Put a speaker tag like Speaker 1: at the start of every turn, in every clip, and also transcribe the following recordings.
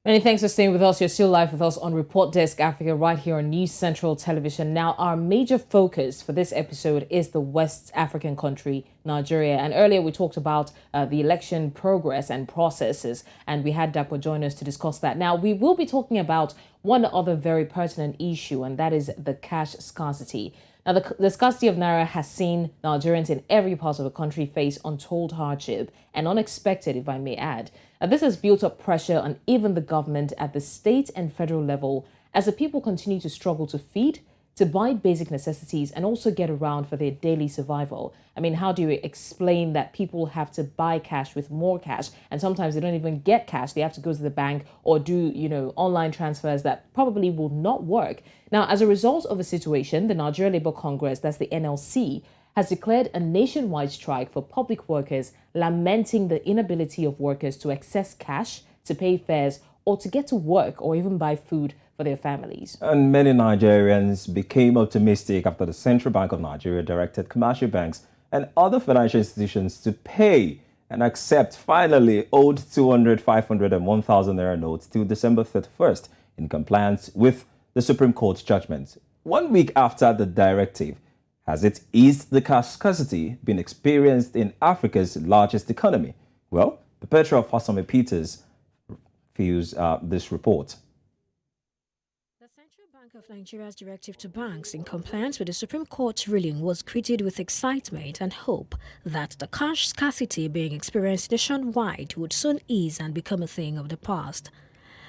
Speaker 1: Many thanks for staying with us. You're still live with us on Report Desk Africa right here on News Central Television. Now, our major focus for this episode is the West African country, Nigeria. And earlier we talked about the election progress and processes, and we had Dapo join us to discuss that. Now, we will be talking about one other very pertinent issue, and that is the cash scarcity. Now, the scarcity of Naira has seen Nigerians in every part of the country face untold hardship and unexpected, if I may add. Now, this has built up pressure on even the government at the state and federal level as the people continue to struggle to feed, to buy basic necessities and also get around for their daily survival. I mean, how do you explain that people have to buy cash with more cash, and sometimes they don't even get cash? They have to go to the bank or do, online transfers that probably will not work. Now, as a result of the situation, the Nigeria Labour Congress, that's the NLC, has declared a nationwide strike for public workers, lamenting the inability of workers to access cash, to pay fares, or to get to work or even buy food for their families.
Speaker 2: And many Nigerians became optimistic after the Central Bank of Nigeria directed commercial banks and other financial institutions to pay and accept finally owed 200, 500 and 1,000 Naira notes till December 31st in compliance with the Supreme Court's judgment. 1 week after the directive, has it eased the cash scarcity being experienced in Africa's largest economy? Well, Perpetua Fasami Peters views this report.
Speaker 3: The Central Bank of Nigeria's directive to banks in compliance with the Supreme Court's ruling was greeted with excitement and hope that the cash scarcity being experienced nationwide would soon ease and become a thing of the past.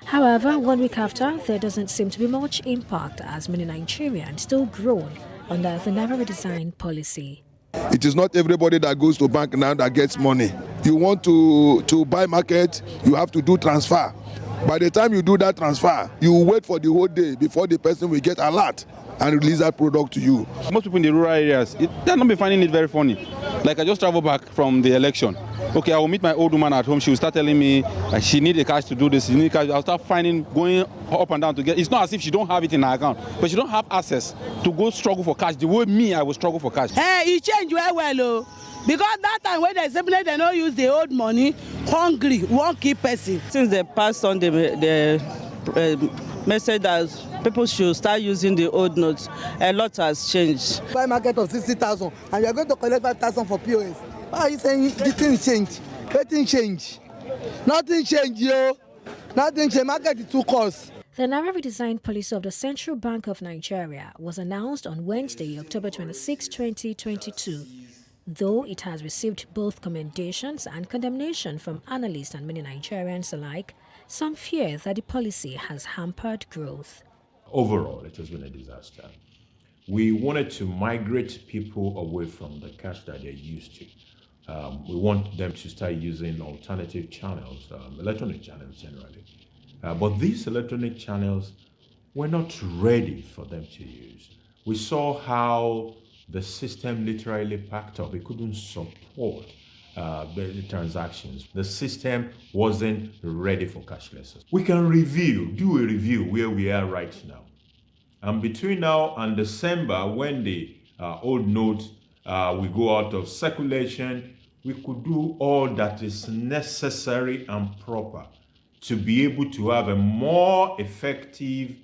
Speaker 3: However, 1 week after, there doesn't seem to be much impact as many Nigerians still groan under the Naira Redesign policy.
Speaker 4: It is not everybody that goes to bank now that gets money. You want to buy market, you have to do transfer. By the time you do that transfer, you wait for the whole day before the person will get alert and release that product to you.
Speaker 5: Most people in the rural areas, they're not be finding it very funny. Like I just traveled back from the election. Okay, I will meet my old woman at home. She will start telling me she needs the cash to do this. She needs cash. I'll start going up and down to get. It's not as if she don't have it in her account, but she don't have access to go struggle for cash the way me I will struggle for cash.
Speaker 6: Hey, it changed well, because that time when they simply they don't use the old money, hungry won't keep person.
Speaker 7: Since they passed on the message that people should start using the old notes, a lot has changed.
Speaker 8: Buy market of 60,000 and you are going to collect 5,000 for POS. Why are you saying the thing change? Nothing change. Nothing change, yo. Nothing change. Market is too cost.
Speaker 3: The Naira Redesign policy of the Central Bank of Nigeria was announced on Wednesday, October 26, 2022. Though it has received both commendations and condemnation from analysts and many Nigerians alike, some fear that the policy has hampered growth.
Speaker 9: Overall, it has been a disaster. We wanted to migrate people away from the cash that they're used to. We want them to start using alternative channels, electronic channels generally. But these electronic channels were not ready for them to use. We saw how the system literally packed up. It couldn't support the transactions. The system wasn't ready for cashless. We can do a review where we are right now. And between now and December, when the old notes will go out of circulation, we could do all that is necessary and proper to be able to have a more effective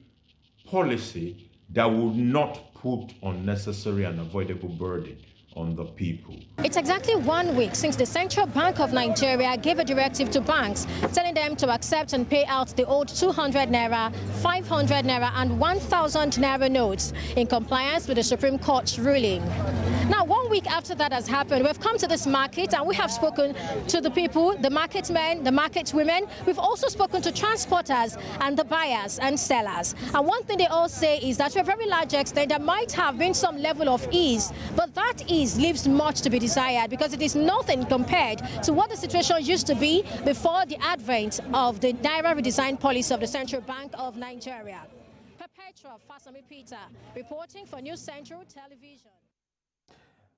Speaker 9: policy that would not put unnecessary and avoidable burden on the people.
Speaker 10: It's exactly 1 week since the Central Bank of Nigeria gave a directive to banks telling them to accept and pay out the old 200 Naira, 500 Naira and 1,000 Naira notes in compliance with the Supreme Court's ruling. Now, 1 week after that has happened, we've come to this market and we have spoken to the people, the market men, the market women. We've also spoken to transporters and the buyers and sellers. And one thing they all say is that to a very large extent, there might have been some level of ease, but that ease leaves much to be desired because it is nothing compared to what the situation used to be before the advent of the Naira Redesign policy of the Central Bank of Nigeria. Perpetua Fasami Peters, reporting for News Central Television.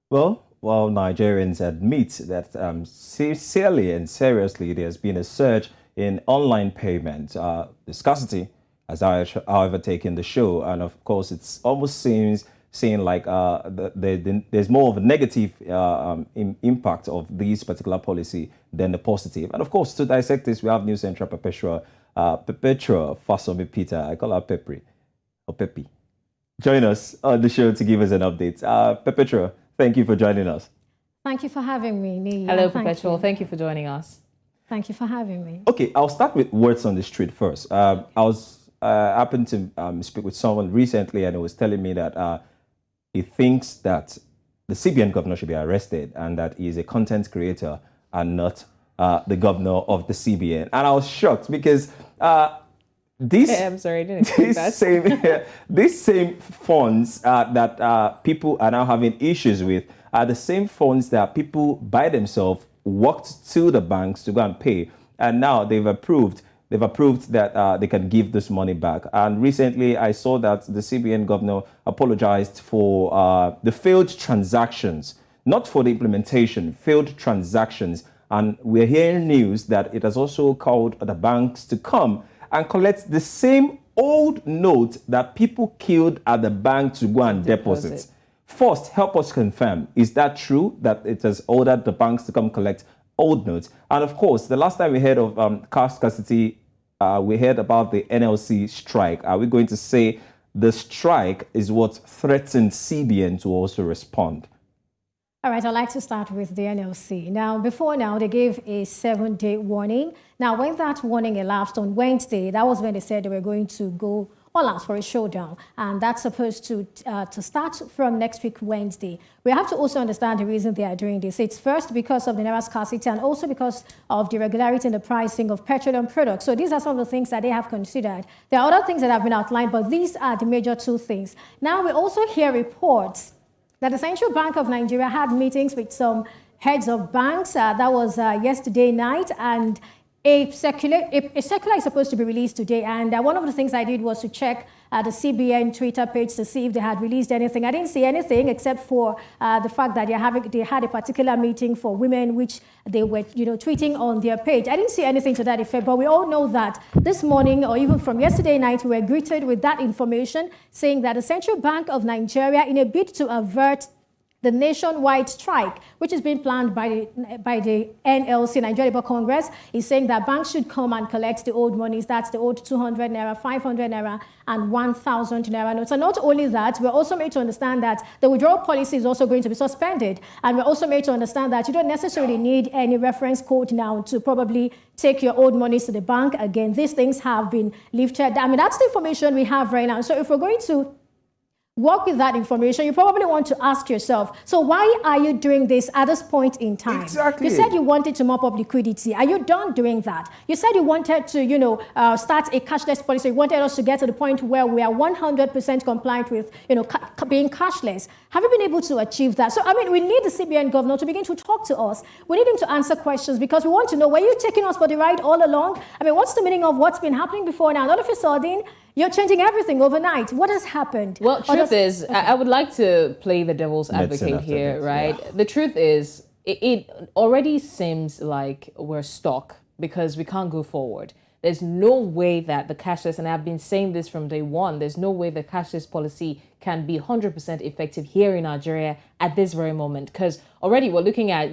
Speaker 2: Well, while Nigerians admit that sincerely and seriously there's been a surge in online payment, the scarcity has however taken the show, and of course it's almost seems like there's more of a negative impact of this particular policy than the positive. And of course, to dissect this, we have News Central Perpetua Perpetua Fasomi Peter. I call her Pepri or Pepi. Join us on the show to give us an update. Perpetua, thank you for joining us.
Speaker 10: Thank you for having me, Nia.
Speaker 1: Hello, Perpetual. Thank you for joining us.
Speaker 10: Thank you for having me.
Speaker 2: Okay, I'll start with words on the street first. I happened to speak with someone recently, and he was telling me that he thinks that the CBN governor should be arrested and that he is a content creator and not the governor of the CBN. And I was shocked because
Speaker 1: I'm sorry, I didn't expect that.
Speaker 2: these same funds that people are now having issues with are the same funds that people by themselves walked to the banks to go and pay, and now they've approved that they can give this money back. And recently I saw that the CBN governor apologized for the failed transactions, not for the implementation, failed transactions. And we're hearing news that it has also called the banks to come and collect the same old note that people killed at the bank to go and deposit. First, help us confirm, is that true that it has ordered the banks to come collect old notes? And of course, the last time we heard of cash scarcity, we heard about the NLC strike. Are we going to say the strike is what threatened CBN to also respond?
Speaker 10: All right, I'd like to start with the NLC. Now, before now, they gave a 7-day warning. Now, when that warning elapsed on Wednesday, that was when they said they were going to go all out for a showdown. And that's supposed to start from next week, Wednesday. We have to also understand the reason they are doing this. It's first because of the Naira scarcity and also because of the irregularity in the pricing of petroleum products. So these are some of the things that they have considered. There are other things that have been outlined, but these are the major two things. Now, we also hear reports that the Central Bank of Nigeria had meetings with some heads of banks. That was yesterday night, and a circular is supposed to be released today. And one of the things I did was to check the CBN Twitter page to see if they had released anything. I didn't see anything except for the fact that they had a particular meeting for women, which they were tweeting on their page. I didn't see anything to that effect, but we all know that this morning, or even from yesterday night, we were greeted with that information saying that the Central Bank of Nigeria, in a bid to avert the nationwide strike, which is being planned by the NLC, Nigeria Labour Congress, is saying that banks should come and collect the old monies. That's the old 200 Naira, 500 Naira, and 1,000 Naira notes. And not only that, we're also made to understand that the withdrawal policy is also going to be suspended. And we're also made to understand that you don't necessarily need any reference code now to probably take your old monies to the bank. Again, these things have been lifted. I mean, that's the information we have right now. So if we're going to work with that information, you probably want to ask yourself, so why are you doing this at this point in time?
Speaker 2: Exactly.
Speaker 10: You said you wanted to mop up liquidity. Are you done doing that? You said you wanted to, start a cashless policy. You wanted us to get to the point where we are 100% compliant with, being cashless. Have you been able to achieve that? So, I mean, we need the CBN governor to begin to talk to us. We need him to answer questions because we want to know, were you taking us for the ride all along? I mean, what's the meaning of what's been happening before now? All of a sudden, you're changing everything overnight. What has happened?
Speaker 1: Well, truth is, okay. I would like to play the devil's advocate here, right? Yeah. The truth is, it already seems like we're stuck because we can't go forward. There's no way that the cashless, and I've been saying this from day one, there's no way the cashless policy can be 100% effective here in Nigeria at this very moment. Because already we're looking at,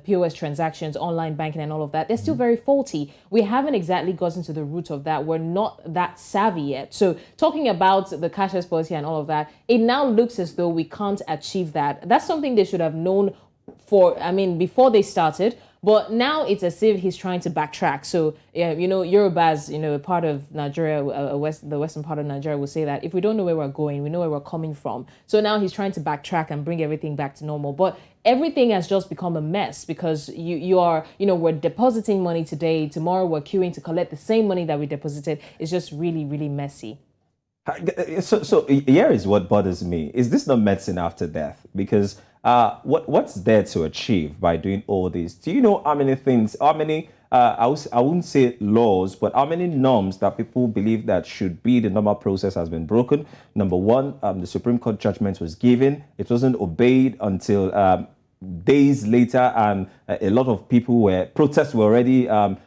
Speaker 1: POS transactions, online banking and all of that. They're still very faulty. We haven't exactly gotten to the root of that. We're not that savvy yet. So talking about the cashless policy and all of that, it now looks as though we can't achieve that. That's something they should have known before they started. But now it's as if he's trying to backtrack. So, Yorubas, part of Nigeria, the western part of Nigeria will say that if we don't know where we're going, we know where we're coming from. So now he's trying to backtrack and bring everything back to normal. But everything has just become a mess because we're depositing money today. Tomorrow we're queuing to collect the same money that we deposited. It's just really, really messy.
Speaker 2: So here is what bothers me. Is this not medicine after death? Because what's there to achieve by doing all this? Do you know how many things, I wouldn't say laws, but how many norms that people believe that should be the normal process has been broken? Number one, the Supreme Court judgment was given. It wasn't obeyed until days later, and a lot of protests were already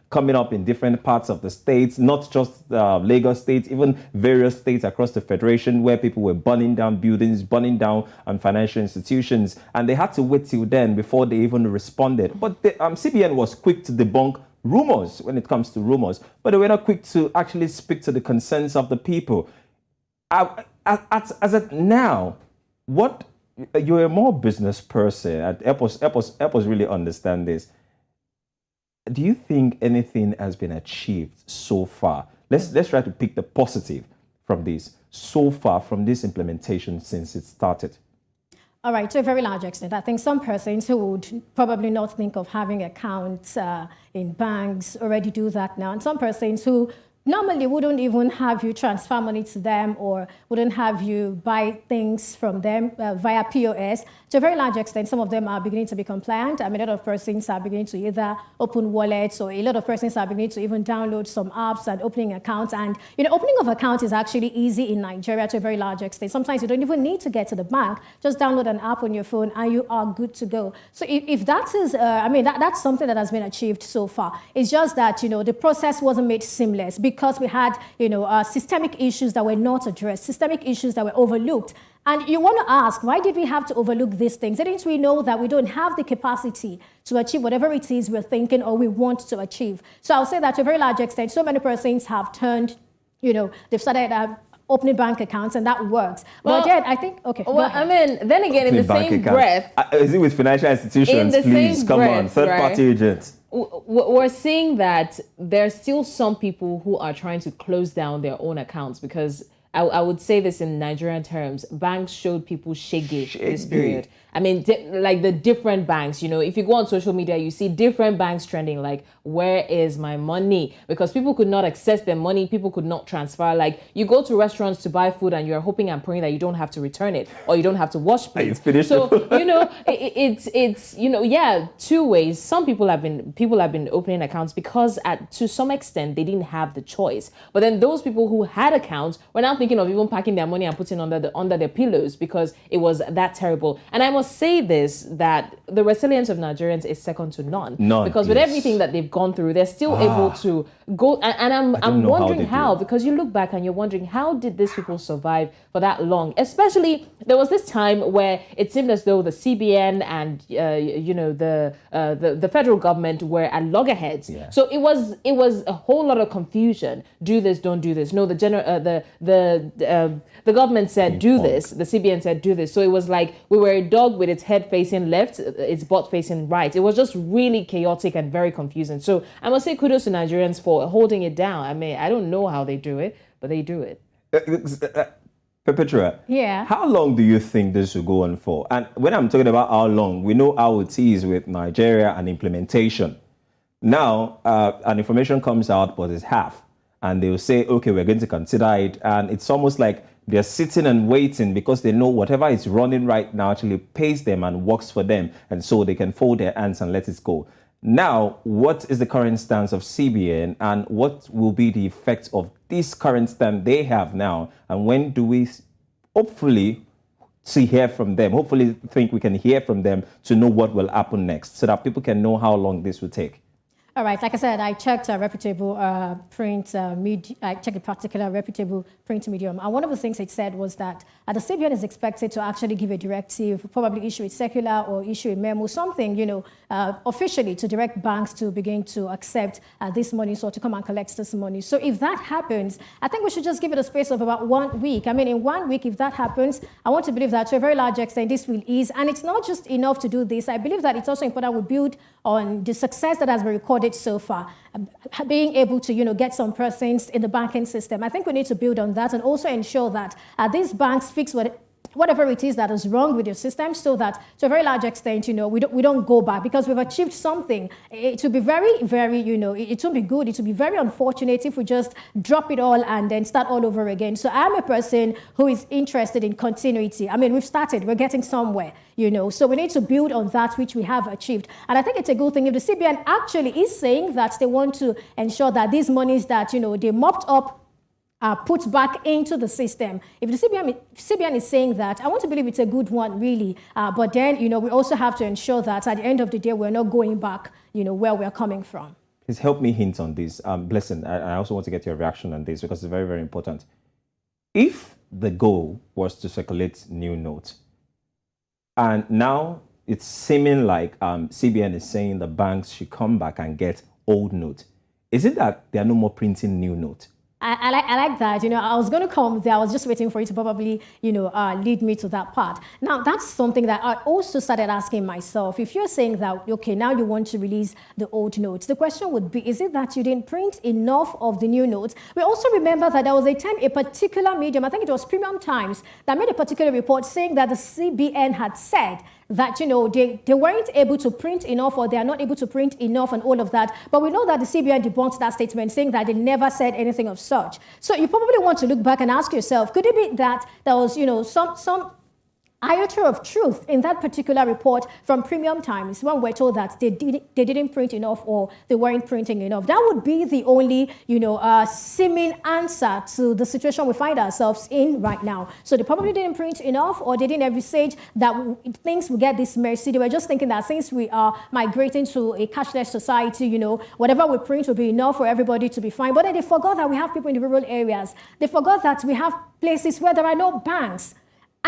Speaker 2: coming up in different parts of the states, not just Lagos state, even various states across the federation where people were burning down buildings, burning down financial institutions, and they had to wait till then before they even responded. But the CBN was quick to debunk rumors when it comes to rumors, but they were not quick to actually speak to the concerns of the people. As of now, what you're a more business person, and help us really understand this. Do you think anything has been achieved so far? Let's try to pick the positive from this so far from this implementation since it started.
Speaker 10: All right, to a very large extent, I think some persons who would probably not think of having accounts in banks already do that now, and some persons who normally wouldn't even have you transfer money to them or wouldn't have you buy things from them via POS. To a very large extent, some of them are beginning to be compliant. I mean, a lot of persons are beginning to either open wallets, or a lot of persons are beginning to even download some apps and opening accounts. And, opening of accounts is actually easy in Nigeria to a very large extent. Sometimes you don't even need to get to the bank. Just download an app on your phone and you are good to go. So if that is, that's something that has been achieved so far. It's just that, the process wasn't made seamless because we had, systemic issues that were not addressed, systemic issues that were overlooked. And you want to ask, why did we have to overlook these things? Didn't we know that we don't have the capacity to achieve whatever it is we're thinking or we want to achieve? So I'll say that to a very large extent, so many persons have turned, they've started opening bank accounts, and that works.
Speaker 1: Well,
Speaker 10: but yet, I think, okay.
Speaker 1: Well, I mean, then again, in the same breath.
Speaker 2: Is it with financial institutions? Please, come on, third-party agents.
Speaker 1: We're seeing that there's still some people who are trying to close down their own accounts because I would say this in Nigerian terms, banks showed people shaggy this period. I mean, like the different banks, if you go on social media, you see different banks trending like, where is my money? Because people could not access their money. People could not transfer. Like you go to restaurants to buy food and you're hoping and praying that you don't have to return it or you don't have to wash plates. So, it's two ways. Some people have been opening accounts because to some extent they didn't have the choice. But then those people who had accounts were now thinking of even packing their money and putting under their pillows because it was that terrible. And I must say this, that the resilience of Nigerians is second to none. Because with everything that they've gone through, they're still able to go. And I'm wondering how, because you look back and you're wondering, how did these people survive for that long? Especially, there was this time where it seemed as though the CBN and the federal government were at loggerheads. Yeah. So it was a whole lot of confusion. Do this, don't do this. No, the government said do this. The CBN said do this. So it was like we were a dog with its head facing left, its butt facing right. It was just really chaotic and very confusing. So I must say kudos to Nigerians for holding it down. I mean, I don't know how they do it, but they do it.
Speaker 2: Petra, how long do you think this will go on for? And when I'm talking about how long, we know how it is with Nigeria and implementation. Now, an information comes out, but it's half. And they'll say, okay, we're going to consider it. And it's almost like they're sitting and waiting because they know whatever is running right now actually pays them and works for them. And so they can fold their hands and let it go. Now, what is the current stance of CBN and what will be the effect of this current stand they have now? And when do we hopefully hear from them? Hopefully think we can hear from them to know what will happen next so that people can know how long this will take.
Speaker 10: All right, like I said, I checked a reputable print media. I checked a particular reputable print medium. And one of the things it said was that the CBN is expected to actually give a directive, probably issue a circular or issue a memo, something, officially to direct banks to begin to accept this money, so to come and collect this money. So if that happens, I think we should just give it a space of about 1 week. I mean, in 1 week, if that happens, I want to believe that to a very large extent, this will ease. And it's not just enough to do this. I believe that it's also important we build on the success that has been recorded so far, being able to, get some persons in the banking system. I think we need to build on that and also ensure that these banks fix whatever it is that is wrong with your system, so that to a very large extent, we don't go back because we've achieved something. It will be very, very, it won't be good. It will be very unfortunate if we just drop it all and then start all over again. So I'm a person who is interested in continuity. I mean, we've started, we're getting somewhere, so we need to build on that which we have achieved. And I think it's a good thing if the CBN actually is saying that they want to ensure that these monies that, they mopped up put back into the system. If the CBN is saying that, I want to believe it's a good one, really. But then, we also have to ensure that at the end of the day, we're not going back, where we're coming from.
Speaker 2: Please help me hint on this. Blessing, I also want to get your reaction on this because it's very, very important. If the goal was to circulate new notes, and now it's seeming like CBN is saying the banks should come back and get old note. Is it that they are no more printing new note?
Speaker 10: I like that. I was going to come there. I was just waiting for you to probably, lead me to that part. Now, that's something that I also started asking myself. If you're saying that, okay, now you want to release the old notes, the question would be, is it that you didn't print enough of the new notes? We also remember that there was a time a particular medium, I think it was Premium Times, that made a particular report saying that the CBN had said that, they weren't able to print enough, or they are not able to print enough and all of that. But we know that the CBN debunked that statement, saying that they never said anything of such. So you probably want to look back and ask yourself, could it be that there was, some iota of truth in that particular report from Premium Times when we're told that they didn't print enough, or they weren't printing enough? That would be the only, seeming answer to the situation we find ourselves in right now. So they probably didn't print enough, or they didn't envisage that things will get this messy. They were just thinking that since we are migrating to a cashless society, whatever we print will be enough for everybody to be fine. But then they forgot that we have people in the rural areas. They forgot that we have places where there are no banks.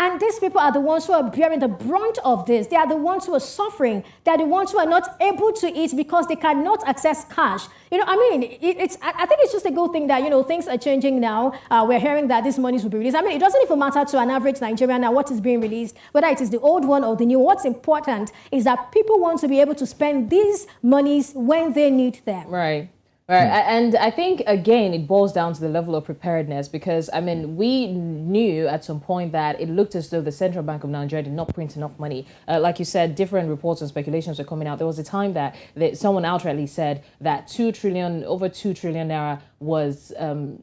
Speaker 10: And these people are the ones who are bearing the brunt of this. They are the ones who are suffering. They are the ones who are not able to eat because they cannot access cash. I think it's just a good thing that, things are changing now. We're hearing that these monies will be released. It doesn't even matter to an average Nigerian now what is being released, whether it is the old one or the new. What's important is that people want to be able to spend these monies when they need them.
Speaker 1: Right. Right. And I think, again, it boils down to the level of preparedness, because, we knew at some point that it looked as though the Central Bank of Nigeria did not print enough money. Like you said, different reports and speculations were coming out. There was a time that someone outrightly said that over 2 trillion Naira was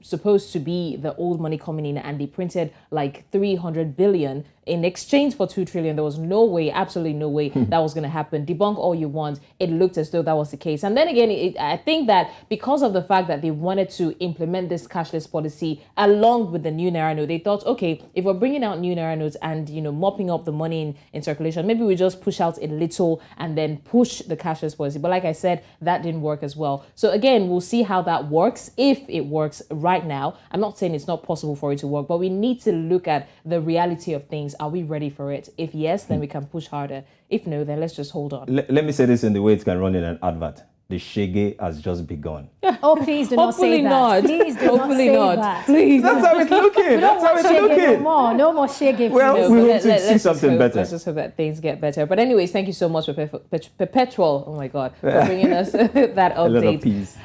Speaker 1: supposed to be the old money coming in, and they printed like 300 billion in exchange for 2 trillion. There was no way, absolutely no way that was going to happen. Debunk all you want. It looked as though that was the case. And then again, I think that because of the fact that they wanted to implement this cashless policy along with the new Naira note, they thought, okay, if we're bringing out new Naira notes and, mopping up the money in circulation, maybe we just push out a little and then push the cashless policy. But like I said, that didn't work as well. So again, we'll see how that works, if it works right now. I'm not saying it's not possible for it to work, but we need to look at the reality of things. Are we ready for it? If yes, then we can push harder. If no, then let's just hold on.
Speaker 2: Let me say this in the way it can run in an advert. The shege has just begun.
Speaker 10: Oh, please do not say that.
Speaker 1: Not.
Speaker 10: Please do not say that.
Speaker 1: Please.
Speaker 2: That's how it's looking.
Speaker 10: That's how it's looking. No more shege.
Speaker 2: Well, we hope to see something better.
Speaker 1: Let's just hope that things get better. But anyways, thank you so much for Perpetual. Oh my God, for bringing us that update.